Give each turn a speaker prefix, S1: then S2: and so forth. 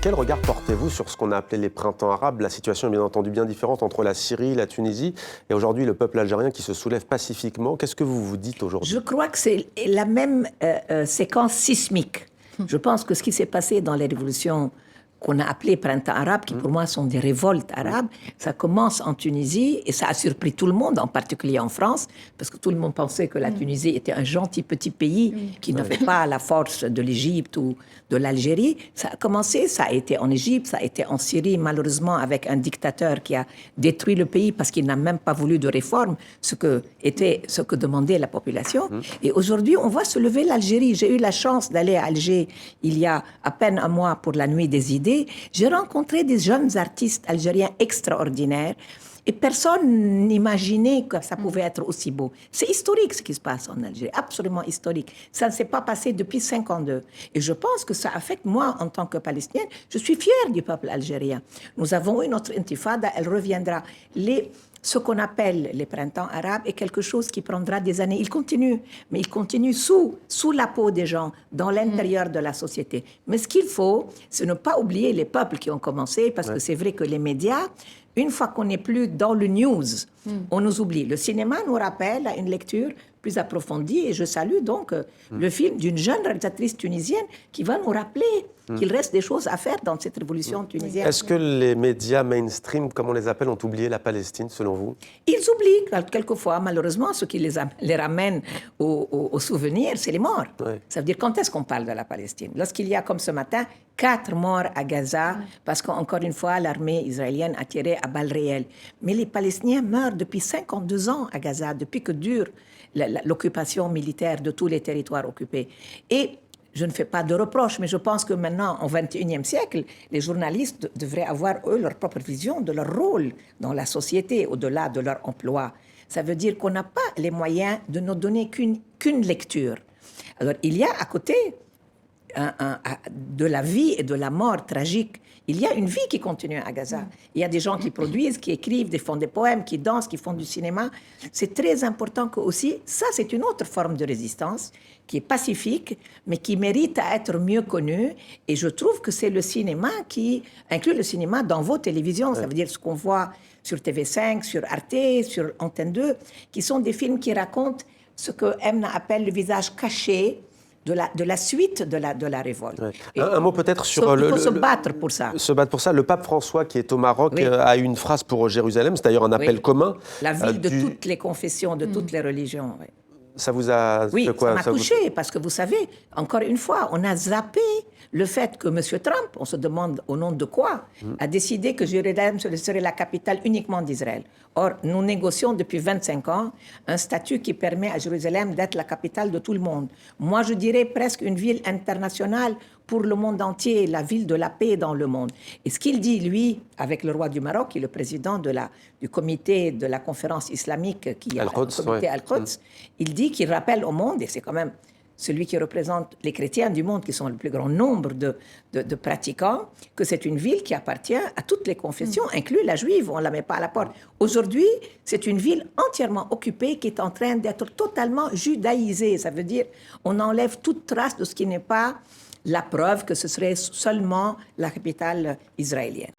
S1: Quel regard portez-vous sur ce qu'on a appelé les printemps arabes? La situation est bien entendu bien différente entre la Syrie, la Tunisie et aujourd'hui le peuple algérien qui se soulève pacifiquement. Qu'est-ce que vous vous dites aujourd'hui?
S2: Je crois que c'est la même séquence sismique. Je pense que ce qui s'est passé dans les révolutions qu'on a appelées printemps arabe, qui pour moi sont des révoltes arabes, ça commence en Tunisie et ça a surpris tout le monde, en particulier en France, parce que tout le monde pensait que la Tunisie était un gentil petit pays qui n'avait pas la force de l'Égypte ou de l'Algérie. Ça a commencé, ça a été en Égypte, ça a été en Syrie, malheureusement avec un dictateur qui a détruit le pays parce qu'il n'a même pas voulu de réforme, ce que demandait la population. Et aujourd'hui, on voit se lever l'Algérie. J'ai eu la chance d'aller à Alger il y a à peine un mois pour la Nuit des idées. J'ai rencontré des jeunes artistes algériens extraordinaires et personne n'imaginait que ça pouvait être aussi beau. C'est historique ce qui se passe en Algérie, absolument historique. Ça ne s'est pas passé depuis 1952. Et je pense que ça affecte moi en tant que Palestinienne. Je suis fière du peuple algérien. Nous avons eu notre intifada, elle reviendra. Ce qu'on appelle les printemps arabes est quelque chose qui prendra des années. Il continue, mais il continue sous la peau des gens, dans l'intérieur de la société. Mais ce qu'il faut, c'est ne pas oublier les peuples qui ont commencé, parce que c'est vrai que les médias, une fois qu'on n'est plus dans le news, on nous oublie. Le cinéma nous rappelle à une lecture plus approfondie, et je salue donc le film d'une jeune réalisatrice tunisienne qui va nous rappeler qu'il reste des choses à faire dans cette révolution tunisienne.
S1: Est-ce que les médias mainstream, comme on les appelle, ont oublié la Palestine, selon vous?
S2: Ils oublient quelquefois, malheureusement, ce qui les ramène au souvenir, c'est les morts.
S1: Ouais.
S2: Ça veut dire, quand est-ce qu'on parle de la Palestine? Lorsqu'il y a, comme ce matin, 4 morts à Gaza, parce qu'encore une fois, l'armée israélienne a tiré à balles réelles. Mais les Palestiniens meurent depuis 52 ans à Gaza, depuis que dure l'occupation militaire de tous les territoires occupés. Et je ne fais pas de reproches, mais je pense que maintenant, au XXIe siècle, les journalistes devraient avoir, eux, leur propre vision de leur rôle dans la société, au-delà de leur emploi. Ça veut dire qu'on n'a pas les moyens de ne donner qu'une lecture. Alors, il y a à côté de la vie et de la mort tragique, il y a une vie qui continue à Gaza. Il y a des gens qui produisent, qui écrivent, qui font des poèmes, qui dansent, qui font du cinéma. C'est très important que aussi, ça c'est une autre forme de résistance qui est pacifique, mais qui mérite à être mieux connue. Et je trouve que c'est le cinéma qui inclut le cinéma dans vos télévisions. Ça veut dire ce qu'on voit sur TV5, sur Arte, sur Antenne 2, qui sont des films qui racontent ce que Emna appelle le visage caché de la suite de la révolte.
S1: Ouais. Un mot peut-être sur...
S2: Il faut se battre pour ça.
S1: Se battre pour ça. Le pape François, qui est au Maroc, a eu une phrase pour Jérusalem. C'est d'ailleurs un appel commun.
S2: La ville de toutes les confessions, de toutes les religions. Oui.
S1: Ça vous a...
S2: Oui, ça m'a touché, parce que vous savez, encore une fois, on a zappé le fait que M. Trump, on se demande au nom de quoi, a décidé que Jérusalem serait la capitale uniquement d'Israël. Or, nous négocions depuis 25 ans un statut qui permet à Jérusalem d'être la capitale de tout le monde. Moi, je dirais presque une ville internationale pour le monde entier, la ville de la paix dans le monde. Et ce qu'il dit, lui, avec le roi du Maroc, qui est le président du comité de la conférence islamique, qui est le comité Al-Quds, il dit qu'il rappelle au monde, et c'est quand même celui qui représente les chrétiens du monde, qui sont le plus grand nombre de pratiquants, que c'est une ville qui appartient à toutes les confessions, inclus la juive, on ne la met pas à la porte. Aujourd'hui, c'est une ville entièrement occupée qui est en train d'être totalement judaïsée. Ça veut dire on enlève toute trace de ce qui n'est pas la preuve que ce serait seulement la capitale israélienne.